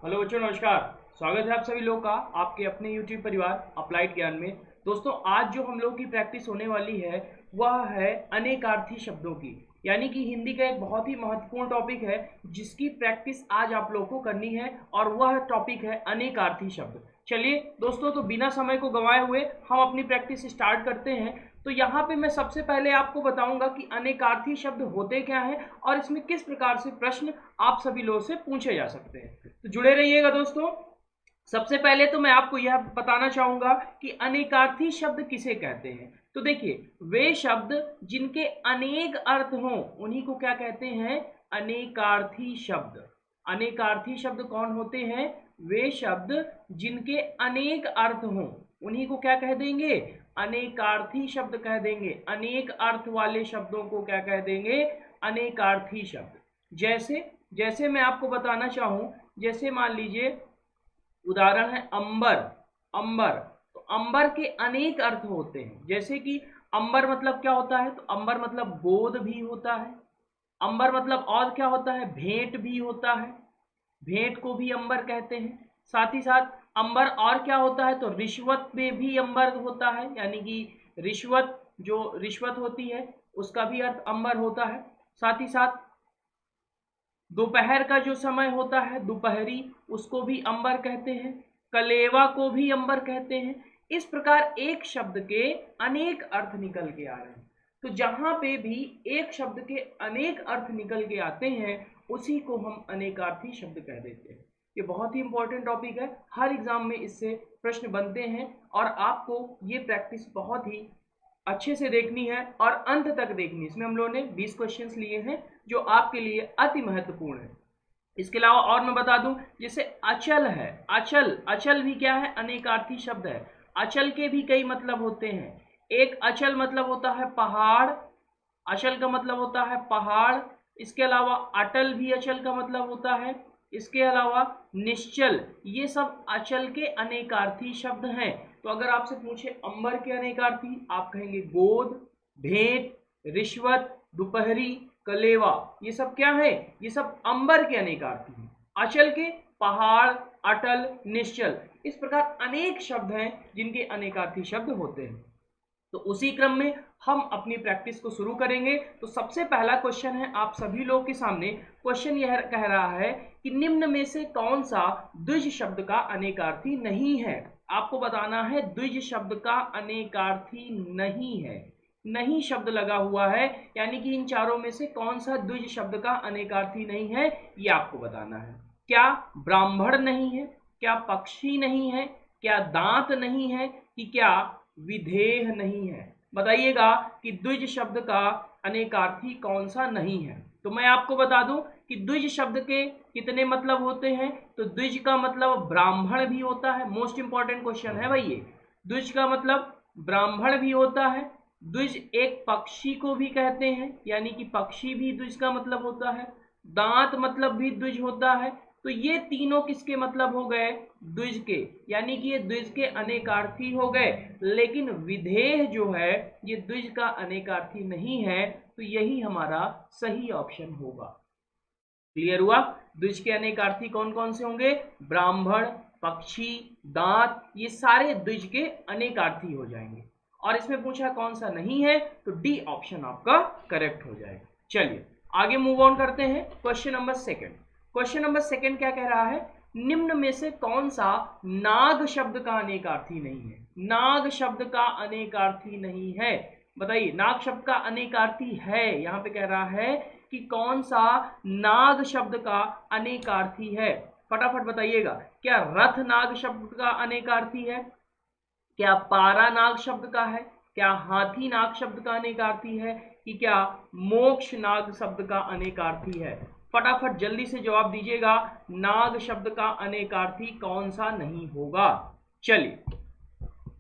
Hello बच्चों, नमस्कार। स्वागत है आप सभी लोग का आपके अपने YouTube परिवार अप्लाइड ज्ञान में। दोस्तों, आज जो हम लोग की प्रैक्टिस होने वाली है वह है अनेकार्थी शब्दों की, यानी कि हिंदी का एक बहुत ही महत्वपूर्ण टॉपिक है जिसकी प्रैक्टिस आज आप लोग को करनी है, और वह टॉपिक है अनेकार्थी शब्द। चलिए दोस्तों, तो बिना समय को गंवाए हुए हम अपनी प्रैक्टिस स्टार्ट करते हैं। तो यहाँ पे मैं सबसे पहले आपको बताऊंगा कि अनेकार्थी शब्द होते क्या हैं और इसमें किस प्रकार से प्रश्न आप सभी लोगों से पूछे जा सकते हैं। तो जुड़े रहिएगा दोस्तों। सबसे पहले तो मैं आपको यह बताना चाहूंगा कि अनेकार्थी शब्द किसे कहते हैं। तो देखिए, वे शब्द जिनके अनेक अर्थ हों उन्हीं को क्या कहते हैं? अनेकार्थी शब्द। अनेकार्थी शब्द कौन होते हैं? वे शब्द जिनके अनेक अर्थ हों उन्हीं को क्या कह देंगे? अनेकार्थी शब्द कह देंगे। अनेक अर्थ वाले शब्दों को क्या कह देंगे? अनेकार्थी शब्द। जैसे जैसे मैं आपको बताना चाहूं, जैसे मान लीजिए उदाहरण है अंबर। अंबर, तो अंबर के अनेक अर्थ होते हैं। जैसे कि अंबर मतलब क्या होता है? तो अंबर मतलब गोद भी होता है। अंबर मतलब और क्या होता है? भेंट भी होता है। भेंट को भी अंबर कहते हैं। साथ ही साथ अंबर और क्या होता है? तो रिश्वत में भी अंबर होता है, यानी कि रिश्वत, जो रिश्वत होती है उसका भी अर्थ अंबर होता है। साथ ही साथ दोपहर का जो समय होता है दोपहरी, उसको भी अंबर कहते हैं। कलेवा को भी अंबर कहते हैं। इस प्रकार एक शब्द के अनेक अर्थ निकल के आ रहे हैं। तो जहां पे भी एक शब्द के अनेक अर्थ निकल के आते हैं उसी को हम अनेकार्थी शब्द कह देते हैं। ये बहुत ही इंपॉर्टेंट टॉपिक है, हर एग्जाम में इससे प्रश्न बनते हैं और आपको ये प्रैक्टिस बहुत ही अच्छे से देखनी है और अंत तक देखनी है। इसमें हम लोगों ने 20 क्वेश्चंस लिए हैं जो आपके लिए अति महत्वपूर्ण है। इसके अलावा और मैं बता दूं, जैसे अचल है। अचल, अचल भी क्या है? अनेकार्थी शब्द है। अचल के भी कई मतलब होते हैं। एक अचल मतलब होता है पहाड़। अचल का मतलब होता है पहाड़। इसके अलावा अटल भी अचल का मतलब होता है। इसके अलावा निश्चल, ये सब अचल के अनेकार्थी शब्द हैं। तो अगर आपसे पूछे अंबर के अनेकार्थी, आप कहेंगे गोद, भेंट, रिश्वत, दोपहरी, कलेवा। ये सब क्या है? ये सब अंबर के अनेकार्थी हैं। अचल के पहाड़, अटल, निश्चल, इस प्रकार अनेक शब्द हैं जिनके अनेकार्थी शब्द होते हैं। तो उसी क्रम में हम अपनी प्रैक्टिस को शुरू करेंगे। तो सबसे पहला क्वेश्चन है आप सभी लोग के सामने। क्वेश्चन यह कह रहा है कि निम्न में से कौन सा द्विज शब्द का अनेकार्थी नहीं है। आपको बताना है द्विज शब्द का अनेकार्थी नहीं है। नहीं शब्द लगा हुआ है, यानी कि इन चारों में से कौन सा द्विज शब्द का अनेकार्थी नहीं है, ये आपको बताना है। क्या ब्राह्मण नहीं है? क्या पक्षी नहीं है? क्या दांत नहीं है? कि क्या विधेय नहीं है? बताइएगा कि द्विज शब्द का अनेकार्थी कौन सा नहीं है। तो मैं आपको बता दूं कि द्विज शब्द के कितने मतलब होते हैं। तो द्विज का मतलब ब्राह्मण भी होता है। मोस्ट इंपॉर्टेंट क्वेश्चन है भाई ये। द्विज का मतलब ब्राह्मण भी होता है। द्विज एक पक्षी को भी कहते हैं, यानी कि पक्षी भी द्विज का मतलब होता है। दांत मतलब भी द्विज होता है। तो ये तीनों किसके मतलब हो गए? द्विज के, यानी कि ये द्विज के अनेकार्थी हो गए। लेकिन विधेय जो है ये द्विज का अनेकार्थी नहीं है। तो यही हमारा सही ऑप्शन होगा। क्लियर हुआ? द्विज के अनेकार्थी कौन कौन से होंगे? ब्राह्मण, पक्षी, दांत, ये सारे द्विज के अनेकार्थी हो जाएंगे। और इसमें पूछा कौन सा नहीं है, तो डी ऑप्शन आपका करेक्ट हो जाएगा। चलिए आगे मूव ऑन करते हैं। Question number second. Question number second क्या कह रहा है? निम्न में से कौन सा नाग शब्द का अनेकार्थी नहीं है? नाग शब्द का अनेकार्थी नहीं है। बताइए, नाग शब्द का अनेकार्थी है, यहां पे कह रहा है कि कौन सा नाग शब्द का अनेकार्थी है। फटाफट बताइएगा। क्या रथ नाग शब्द का अनेकार्थी है? क्या पारा नाग शब्द का है? क्या हाथी नाग शब्द का अनेकार्थी है? कि क्या मोक्ष नाग शब्द का अनेकार्थी है? फटाफट जल्दी से जवाब दीजिएगा। नाग शब्द का अनेकार्थी कौन सा नहीं होगा? चलिए,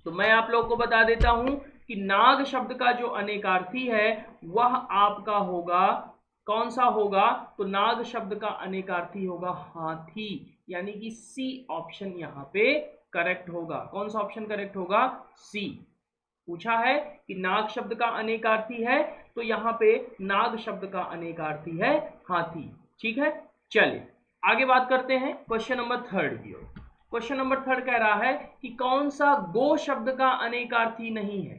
तो मैं आप लोग को बता देता हूं कि नाग शब्द का जो अनेकार्थी है वह आपका होगा, कौन सा होगा? तो नाग शब्द का अनेकार्थी होगा हाथी, यानी कि सी ऑप्शन यहां पे करेक्ट होगा। कौन सा ऑप्शन करेक्ट होगा? सी। पूछा है कि नाग शब्द का अनेकार्थी है, तो यहां पे नाग शब्द का अनेकार्थी है हाथी। ठीक है, चलिए आगे बात करते हैं क्वेश्चन नंबर 3 की ओर। क्वेश्चन नंबर 3 कह रहा है कि कौन सा गो शब्द का अनेकार्थी नहीं है।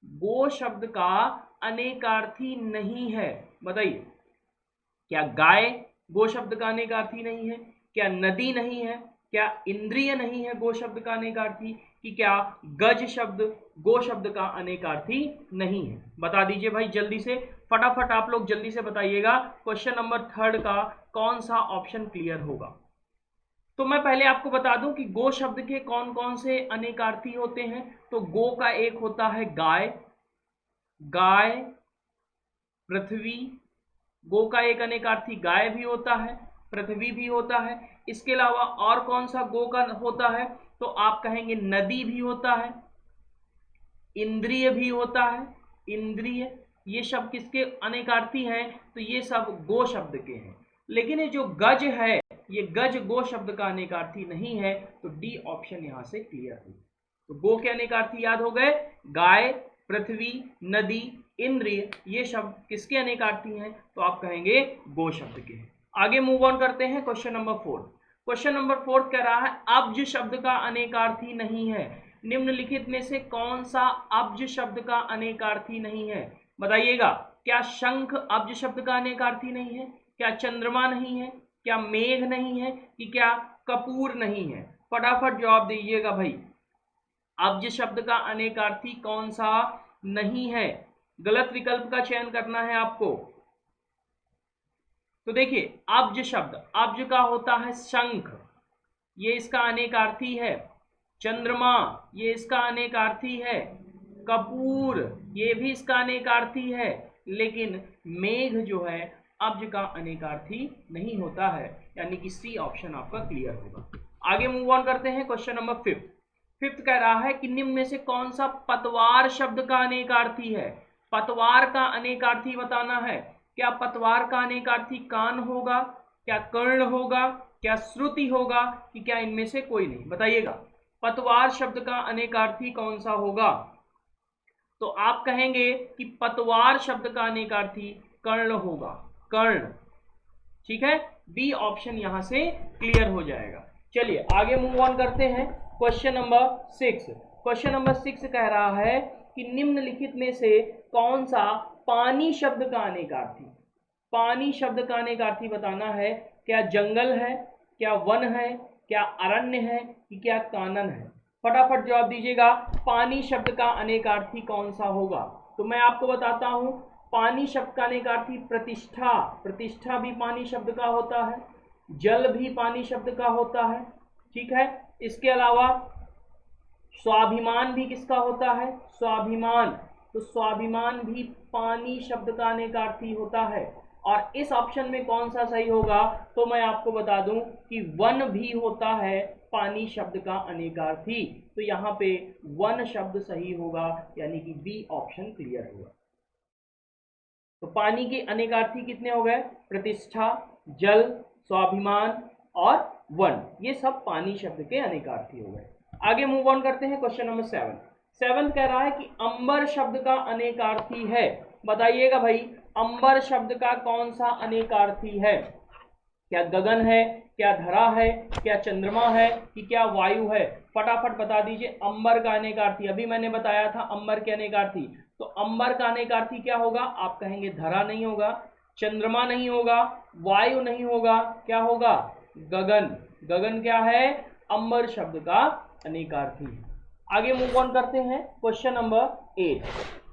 गो शब्द का अनेकार्थी नहीं है, बताइए। क्या गाय गो शब्द का अनेकार्थी नहीं है? क्या नदी नहीं है? क्या इंद्रिय नहीं है गो शब्द का अनेकार्थी? कि क्या गज शब्द गो शब्द का अनेकार्थी नहीं है? बता दीजिए भाई जल्दी से, फटाफट आप लोग जल्दी से बताइएगा क्वेश्चन नंबर 3 का कौन सा ऑप्शन क्लियर होगा। तो मैं पहले आपको बता दूं कि गो शब्द के कौन कौन से अनेकार्थी होते हैं। तो गो का एक होता है गाय, गाय, पृथ्वी। गो का एक अनेकार्थी गाय भी होता है, पृथ्वी भी होता है। इसके अलावा और कौन सा गो का होता है? तो आप कहेंगे नदी भी होता है, इंद्रिय भी होता है, इंद्रिय। ये शब्द किसके अनेकार्थी हैं? तो ये सब गो शब्द के हैं। लेकिन ये जो गज है, ये गज गो शब्द का अनेकार्थी नहीं है, तो डी ऑप्शन यहां से क्लियर है। तो गो के अनेकार्थी याद हो गए, गाय, पृथ्वी, नदी, इंद्रिय। ये शब्द किसके अनेकार्थी हैं? तो आप कहेंगे गो शब्द के हैं। आगे मूव ऑन करते हैं क्वेश्चन नंबर 4। क्वेश्चन नंबर 4 कह रहा है अब्ज शब्द का अनेकार्थी नहीं है। निम्नलिखित में से कौन सा अब्ज शब्द का अनेकार्थी नहीं है? बताइएगा। क्या शंख अब्ज शब्द का अनेकार्थी नहीं है? क्या चंद्रमा नहीं है? क्या मेघ नहीं है? कि क्या कपूर नहीं है? फटाफट जवाब दीजिएगा भाई। अब्ज शब्द का अनेकार्थी कौन सा नहीं है? गलत विकल्प का चयन करना है आपको। तो देखिए, अब्ज शब्द, अब्ज का होता है शंख, ये इसका अनेकार्थी है। चंद्रमा, ये इसका अनेकार्थी है। कपूर, ये भी इसका अनेकार्थी है। लेकिन मेघ जो है अब्ज का अनेकार्थी नहीं होता है, यानी कि सी ऑप्शन आपका क्लियर होगा। आगे मूव ऑन करते हैं क्वेश्चन नंबर 5। फिफ्थ कह रहा है कि निम्न में से कौन सा पतवार शब्द का अनेकार्थी है? पतवार का अनेकार्थी बताना है। क्या पतवार का अनेकार्थी कान होगा? क्या कर्ण होगा? क्या श्रुति होगा? कि क्या इनमें से कोई नहीं? बताइएगा, पतवार शब्द का अनेकार्थी कौन सा होगा? तो आप कहेंगे कि पतवार शब्द का अनेकार्थी कर्ण होगा, कर्ण। ठीक है, बी ऑप्शन यहां से क्लियर हो जाएगा। चलिए आगे मूव ऑन करते हैं क्वेश्चन नंबर 6। क्वेश्चन नंबर 6 कह रहा है कि निम्नलिखित में से कौन सा पानी शब्द का अनेकार्थी? पानी शब्द का अनेकार्थी बताना है। क्या जंगल है? क्या वन है? क्या अरण्य है? कि क्या कानन है? फटाफट जवाब दीजिएगा, पानी शब्द का अनेकार्थी कौन सा होगा? तो मैं आपको बताता हूं, पानी शब्द का अनेकार्थी प्रतिष्ठा, प्रतिष्ठा भी पानी शब्द का होता है। जल भी पानी शब्द का होता है। ठीक है, इसके अलावा स्वाभिमान भी किसका होता है? स्वाभिमान। तो स्वाभिमान भी पानी शब्द का अनेकार्थी होता है। और इस ऑप्शन में कौन सा सही होगा? तो मैं आपको बता दूं कि वन भी होता है पानी शब्द का अनेकार्थी। तो यहाँ पे वन शब्द सही होगा, यानी कि बी ऑप्शन क्लियर होगा। तो पानी के अनेकार्थी कितने हो गए? प्रतिष्ठा, जल, स्वाभिमान और वन, ये सब पानी शब्द के अनेकार्थी हो गए। आगे मूव ऑन करते हैं क्वेश्चन नंबर 7। 7 कह रहा है कि अंबर शब्द का अनेकार्थी है। बताइएगा भाई, अंबर शब्द का कौन सा अनेकार्थी है? क्या गगन है? क्या धरा है? क्या चंद्रमा है? कि क्या वायु है? फटाफट बता दीजिए अंबर का अनेकार्थी। अभी मैंने बताया था अंबर के अनेकार्थी। तो अंबर का अनेकार्थी क्या होगा? आप कहेंगे धरा नहीं होगा, चंद्रमा नहीं होगा, वायु नहीं होगा, क्या होगा? गगन। गगन क्या है? अंबर शब्द का अनेकार्थी। आगे मूव ऑन करते हैं क्वेश्चन नंबर 8।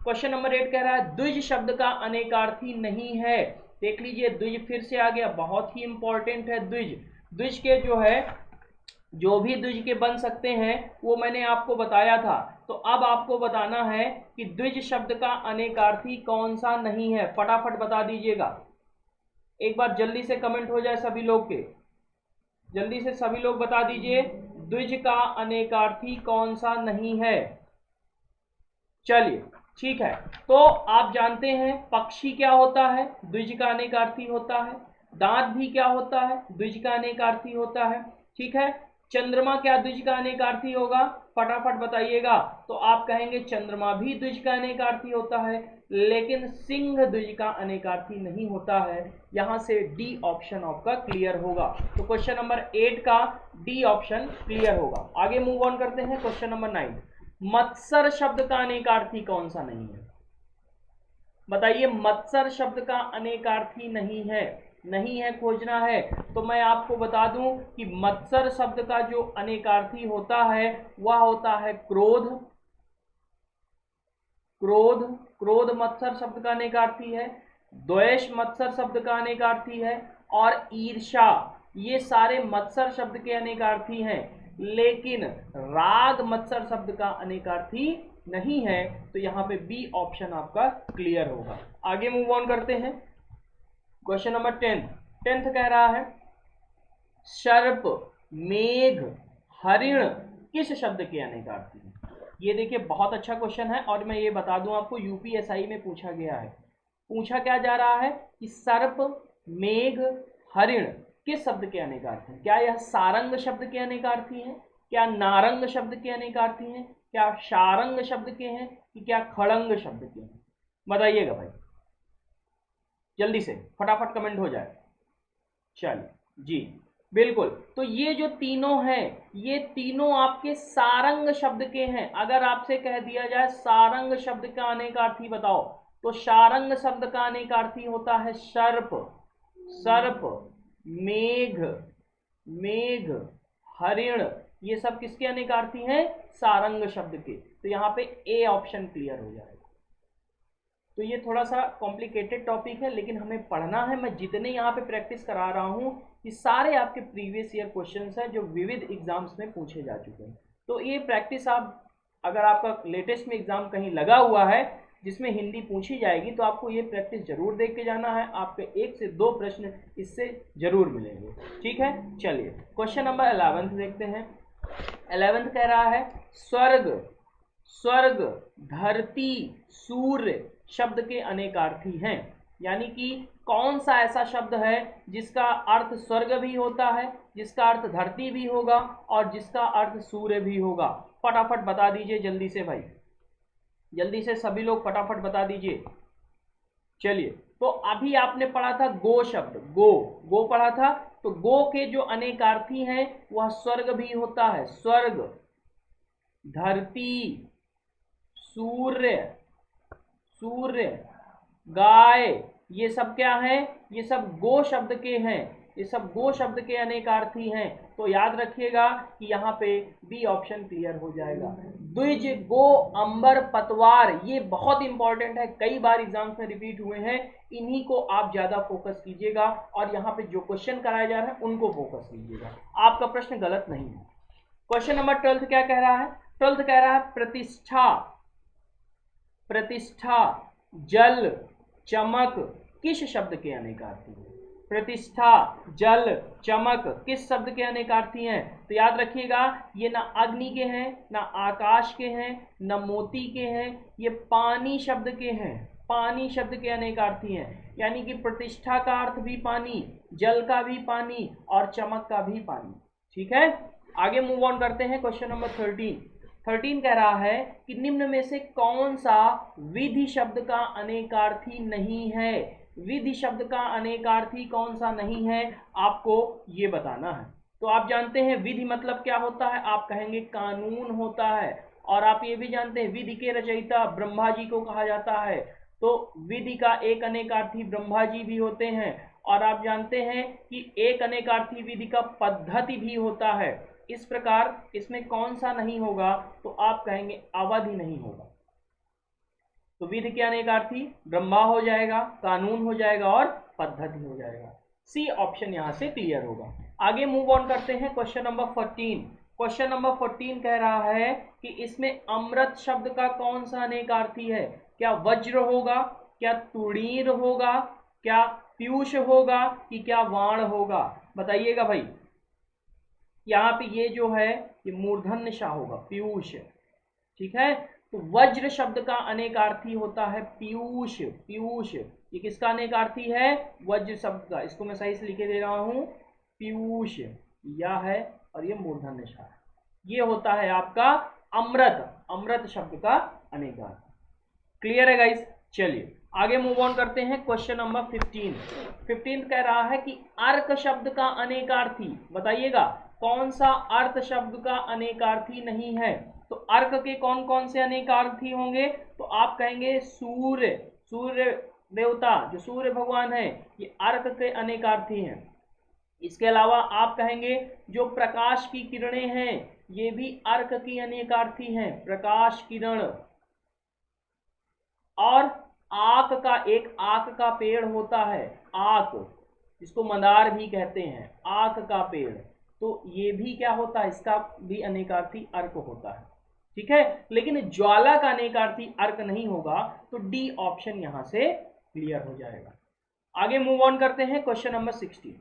क्वेश्चन नंबर 8 कह रहा है द्विज शब्द का अनेकार्थी नहीं है। देख लीजिए, द्विज फिर से आ गया, बहुत ही इंपॉर्टेंट है द्विज। द्विज के जो है, जो भी द्विज के बन सकते हैं वो मैंने आपको बताया था। तो अब आपको बताना है कि द्विज शब्द का अनेकार्थी कौन सा नहीं है। फटाफट बता दीजिएगा, एक बार जल्दी से कमेंट हो जाए सभी लोग के, जल्दी से सभी लोग बता दीजिए द्विज का अनेकार्थी कौन सा नहीं है। चलिए ठीक है, तो आप जानते हैं पक्षी क्या होता है? द्विज का अनेकार्थी होता है। दांत भी क्या होता है? द्विज का अनेकार्थी होता है। ठीक है, चंद्रमा क्या द्विज का अनेकार्थी होगा? फटाफट बताइएगा। तो आप कहेंगे चंद्रमा भी द्विज का अनेकार्थी होता है, लेकिन सिंह द्विज का अनेकार्थी नहीं होता है। यहां से डी ऑप्शन आपका क्लियर होगा। तो क्वेश्चन नंबर 8 का डी ऑप्शन क्लियर होगा। आगे मूव ऑन करते हैं क्वेश्चन नंबर 9। मत्सर शब्द का अनेकार्थी कौन सा नहीं है? बताइए, मत्सर शब्द का अनेकार्थी नहीं है खोजना है। तो मैं आपको बता दूं कि मत्सर शब्द का जो अनेकार्थी होता है वह होता है क्रोध। क्रोध मत्सर शब्द का अनेकार्थी है। द्वेष मत्सर शब्द का अनेकार्थी है। और ईर्ष्या, ये सारे मत्सर शब्द के अनेकार्थी हैं, लेकिन राग मत्सर शब्द का अनेकार्थी नहीं है। तो यहां पे बी ऑप्शन आपका क्लियर होगा। आगे मूव ऑन करते हैं क्वेश्चन नंबर 10 कह रहा है सर्प, मेघ, हरिण किस शब्द के अनेकार्थी हैं? ये देखिए बहुत अच्छा क्वेश्चन है, और मैं ये बता दूं आपको यूपीएसआई में पूछा गया है। पूछा क्या जा रहा है कि सर्प, मेघ, हरिण किस शब्द के अनेकार्थी हैं? क्या यह सारंग शब्द के अनेकार्थी हैं? क्या नारंग शब्द के अनेकार्थी हैं? क्या शारंग शब्द के हैं? कि क्या खड़ंग शब्द के हैं? बताइएगा भाई, जल्दी से फटाफट कमेंट हो जाए। चलिए जी, बिल्कुल। तो ये जो तीनों हैं, ये तीनों आपके सारंग शब्द के हैं। अगर आपसे कह दिया जाए सारंग शब्द का अनेकार्थी बताओ, तो सारंग शब्द का अनेकार्थी होता है सर्प, मेघ, हरिण। ये सब किसके अनेकार्थी हैं? सारंग शब्द के। तो यहाँ पे ए ऑप्शन क्लियर हो जाएगा। तो ये थोड़ा सा कॉम्प्लिकेटेड टॉपिक है, लेकिन हमें पढ़ना है। मैं जितने यहाँ पे प्रैक्टिस करा रहा हूँ ये सारे आपके प्रीवियस ईयर क्वेश्चंस हैं जो विविध एग्जाम्स में पूछे जा चुके हैं। तो ये प्रैक्टिस आप, अगर आपका लेटेस्ट में एग्जाम कहीं लगा हुआ है जिसमें हिंदी पूछी जाएगी, तो आपको ये प्रैक्टिस जरूर देख के जाना है। आपके 1 से 2 प्रश्न इससे जरूर मिलेंगे। ठीक है, चलिए क्वेश्चन नंबर 11 देखते हैं। 11 कह रहा है स्वर्ग, धरती, सूर्य शब्द के अनेकार्थी हैं। यानी कि कौन सा ऐसा शब्द है जिसका अर्थ स्वर्ग भी होता है, जिसका अर्थ धरती भी होगा, और जिसका अर्थ सूर्य भी होगा? फटाफट बता दीजिए जल्दी से भाई, जल्दी से सभी लोग फटाफट बता दीजिए। चलिए, तो अभी आपने पढ़ा था गो शब्द, गो पढ़ा था। तो गो के जो अनेकार्थी हैं वह स्वर्ग भी होता है। स्वर्ग, धरती, सूर्य, गाय, ये सब क्या है? ये सब गो शब्द के हैं। ये सब गो शब्द के अनेकार्थी हैं। तो याद रखिएगा कि यहाँ पे बी ऑप्शन क्लियर हो जाएगा। द्विज, गो, अंबर, पतवार, ये बहुत इंपॉर्टेंट है, कई बार एग्जाम्स में रिपीट हुए हैं। इन्हीं को आप ज्यादा फोकस कीजिएगा, और यहाँ पे जो क्वेश्चन कराए जा रहे हैं उनको फोकस कीजिएगा। आपका प्रश्न गलत नहीं है। क्वेश्चन नंबर 12 क्या कह रहा है? 12 कह रहा है प्रतिष्ठा, जल, चमक किस शब्द के अनेकार्थी हैं? प्रतिष्ठा, जल, चमक किस शब्द के अनेकार्थी हैं? तो याद रखिएगा, ये ना अग्नि के हैं, ना आकाश के हैं, ना मोती के हैं, ये पानी शब्द के हैं। पानी शब्द के अनेकार्थी हैं। यानी कि प्रतिष्ठा का अर्थ भी पानी, जल का भी पानी, और चमक का भी पानी। ठीक है, आगे मूव ऑन करते हैं क्वेश्चन नंबर 13 कह रहा है कि निम्न में से कौन सा विधि शब्द का अनेकार्थी नहीं है? विधि शब्द का अनेकार्थी कौन सा नहीं है, आपको ये बताना है। तो आप जानते हैं विधि मतलब क्या होता है? आप कहेंगे कानून होता है। और आप ये भी जानते हैं विधि के रचयिता ब्रह्मा जी को कहा जाता है। तो विधि का एक अनेकार्थी ब्रह्मा जी भी होते हैं। और आप जानते हैं कि एक अनेकार्थी विधि का पद्धति भी होता है। इस प्रकार इसमें कौन सा नहीं होगा? तो आप कहेंगे अवधि नहीं होगा। तो विधि के अनेकार्थी ब्रह्मा हो जाएगा, कानून हो जाएगा, और पद्धति हो जाएगा। सी ऑप्शन यहां से क्लियर होगा। आगे मूव ऑन करते हैं क्वेश्चन नंबर 14। क्वेश्चन नंबर 14 कह रहा है कि इसमें अमृत शब्द का कौन सा अनेकार्थी है? क्या वज्र होगा, क्या तुणीर होगा, क्या पीयूष होगा, कि क्या वाण होगा? बताइएगा भाई। यहाँ पे ये जो है ये मूर्धन्य श होगा, पीयूष। ठीक है, तो वज्र शब्द का अनेकार्थी होता है पीयूष। ये किसका अनेकार्थी है? वज्र शब्द का। इसको मैं सही से लिखे दे रहा हूं, पीयूष। या है और ये मूर्धन्य ष है। ये होता है आपका अमृत, अमृत शब्द का अनेकार्थी। क्लियर है गाइस? चलिए आगे मूव ऑन करते हैं। क्वेश्चन नंबर 15 कह रहा है कि अर्क शब्द का अनेकार्थी बताइएगा, कौन सा अर्थ शब्द का अनेकार्थी नहीं है? तो अर्क के कौन कौन से अनेकार्थी होंगे? तो आप कहेंगे सूर्य, सूर्य देवता जो सूर्य भगवान है ये अर्क के अनेकार्थी हैं। इसके अलावा आप कहेंगे जो प्रकाश की किरणें हैं ये भी अर्क की अनेकार्थी हैं, प्रकाश किरण। और आक का, एक आक का पेड़ होता है, आक जिसको मंदार भी कहते हैं, आक का पेड़, तो ये भी क्या होता है, इसका भी अनेकार्थी अर्क होता है। ठीक है, लेकिन ज्वाला का अनेकार्थी अर्क नहीं होगा, तो डी ऑप्शन यहां से क्लियर हो जाएगा। आगे मूव ऑन करते हैं क्वेश्चन नंबर 16।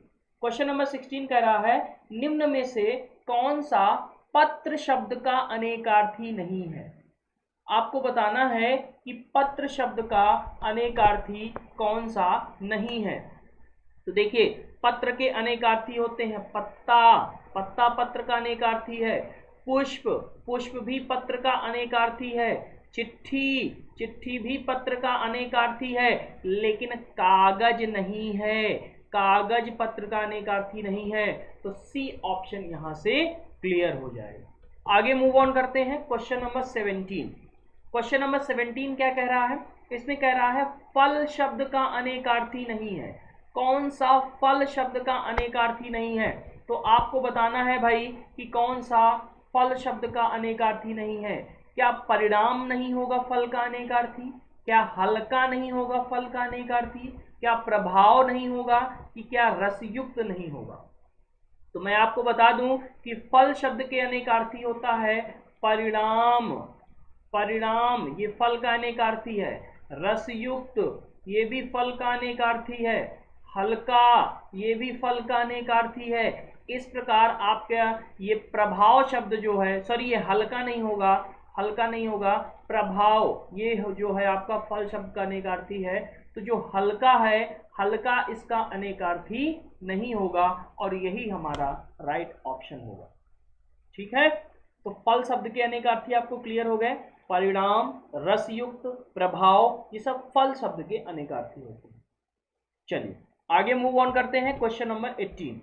क्वेश्चन नंबर 16 कह रहा है निम्न में से कौन सा पत्र शब्द का अनेकार्थी नहीं है? आपको बताना है कि पत्र शब्द का अनेकार्थी कौन सा नहीं है। तो देखिए पत्र के अनेकार्थी होते हैं पत्ता, पत्ता पत्र का अनेकार्थी है। पुष्प, पुष्प भी पत्र का अनेकार्थी है। चिट्ठी, चिट्ठी भी पत्र का अनेकार्थी है, लेकिन कागज नहीं है, कागज पत्र का अनेकार्थी नहीं है। तो सी ऑप्शन यहां से क्लियर हो जाएगा। आगे मूव ऑन करते हैं क्वेश्चन नंबर 17। क्वेश्चन नंबर 17 क्या कह रहा है? इसमें कह रहा है फल शब्द का अनेकार्थी नहीं है। कौन सा फल शब्द का अनेकार्थी नहीं है? तो आपको बताना है भाई कि कौन सा फल शब्द का अनेकार्थी नहीं है। क्या परिणाम नहीं होगा फल का अनेकार्थी? क्या हल्का नहीं होगा फल का अनेकार्थी? क्या प्रभाव नहीं होगा? कि क्या रसयुक्त नहीं होगा? तो मैं आपको बता दूं कि फल शब्द के अनेकार्थी होता है परिणाम, परिणाम ये फल का अनेकार्थी है। रसयुक्त ये भी फल का अनेकार्थी है। हल्का ये भी फल का अनेकार्थी है। इस प्रकार आपका ये प्रभाव शब्द जो है, सॉरी ये हल्का नहीं होगा, हल्का नहीं होगा, प्रभाव ये जो है आपका फल शब्द का अनेकार्थी है। तो जो हल्का है, हल्का इसका अनेकार्थी नहीं होगा और यही हमारा राइट ऑप्शन होगा। ठीक है, तो फल शब्द के अनेकार्थी आपको क्लियर हो गए। परिणाम, रसयुक्त, प्रभाव ये सब फल शब्द के अनेकार्थी होते हैं। चलिए आगे मूव ऑन करते हैं क्वेश्चन नंबर 18।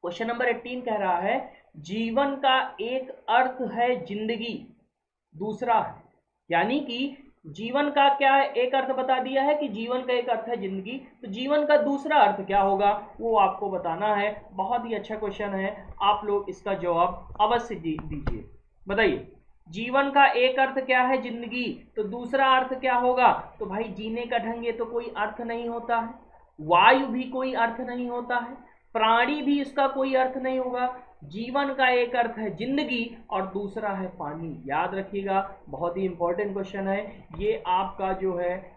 क्वेश्चन नंबर 18 कह रहा है जीवन का एक अर्थ है जिंदगी, दूसरा है, यानी कि जीवन का क्या है, एक अर्थ बता दिया है कि जीवन का एक अर्थ है जिंदगी, तो जीवन का दूसरा अर्थ क्या होगा वो आपको बताना है। बहुत ही अच्छा क्वेश्चन है, आप लोग इसका जवाब अवश्य दीजिए। बताइए जीवन का एक अर्थ क्या है जिंदगी, तो दूसरा अर्थ क्या होगा? तो भाई जीने का ढंग ये तो कोई अर्थ नहीं होता है, वायु भी कोई अर्थ नहीं होता है, प्राणी भी इसका कोई अर्थ नहीं होगा। जीवन का एक अर्थ है जिंदगी और दूसरा है पानी। याद रखिएगा, बहुत ही इंपॉर्टेंट क्वेश्चन है ये, आपका जो है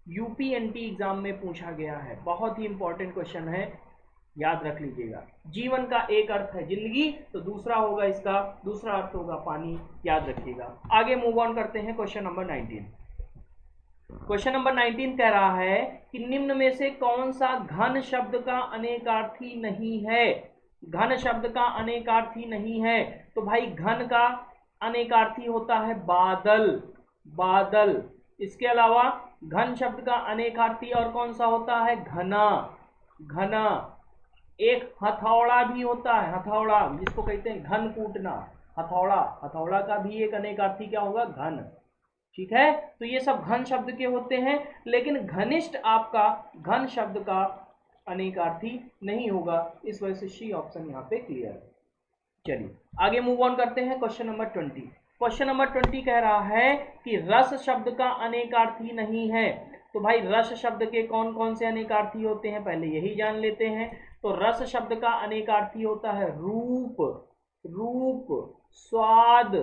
यूपीएनटी एग्जाम में पूछा गया है, बहुत ही इंपॉर्टेंट क्वेश्चन है, याद रख लीजिएगा। जीवन का एक अर्थ है जिंदगी, तो दूसरा होगा इसका, दूसरा अर्थ होगा पानी, याद रखिएगा। आगे मूव ऑन करते हैं क्वेश्चन नंबर 19। क्वेश्चन नंबर 19 कह रहा है कि निम्न में से कौन सा घन शब्द का अनेकार्थी नहीं है? घन शब्द का अनेकार्थी नहीं है, तो भाई घन का अनेकार्थी होता है बादल, बादल। इसके अलावा घन शब्द का अनेकार्थी और कौन सा होता है? घना, घना। एक हथौड़ा भी होता है, हथौड़ा जिसको कहते हैं घन कूटना, हथौड़ा, हथौड़ा का भी एक अनेकार्थी क्या होगा? घन। ठीक है, तो ये सब घन शब्द के होते हैं, लेकिन घनिष्ठ आपका घन शब्द का अनेकार्थी नहीं होगा, इस वजह से सी ऑप्शन यहाँ पे क्लियर है। चलिए आगे मूव ऑन करते हैं क्वेश्चन नंबर 20। क्वेश्चन नंबर 20 कह रहा है कि रस शब्द का अनेकार्थी नहीं है। तो भाई रस शब्द के कौन कौन से अनेकार्थी होते हैं पहले यही जान लेते हैं। तो रस शब्द का अनेकार्थी होता है रूप, रूप, स्वाद,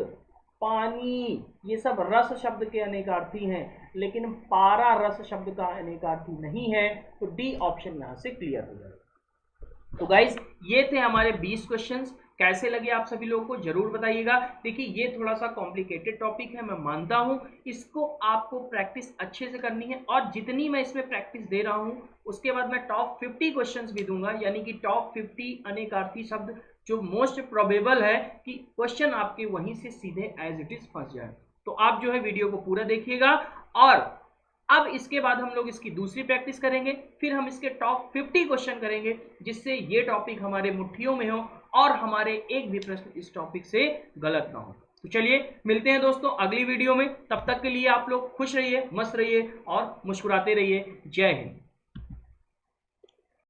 पानी, ये सब रस शब्द के अनेकार्थी हैं, लेकिन पारा रस शब्द का अनेकार्थी नहीं है। तो डी ऑप्शन यहां से क्लियर हो जाएगा। तो गाइज ये थे हमारे 20 क्वेश्चंस। कैसे लगे आप सभी लोगों को जरूर बताइएगा। देखिए ये थोड़ा सा कॉम्प्लिकेटेड टॉपिक है, मैं मानता हूँ, इसको आपको प्रैक्टिस अच्छे से करनी है, और जितनी मैं इसमें प्रैक्टिस दे रहा हूँ उसके बाद मैं टॉप 50 क्वेश्चंस भी दूंगा, यानी कि टॉप 50 अनेकार्थी शब्द जो मोस्ट प्रोबेबल है कि क्वेश्चन आपके वहीं से सीधे एज इट इज फंस जाए। तो आप जो है वीडियो को पूरा देखिएगा, और अब इसके बाद हम लोग इसकी दूसरी प्रैक्टिस करेंगे, फिर हम इसके टॉप 50 क्वेश्चन करेंगे, जिससे ये टॉपिक हमारे मुट्ठियों में हो और हमारे एक भी प्रश्न इस टॉपिक से गलत ना हो। तो चलिए मिलते हैं दोस्तों अगली वीडियो में। तब तक के लिए आप लोग खुश रहिए, मस्त रहिए और मुस्कुराते रहिए। जय हिंद।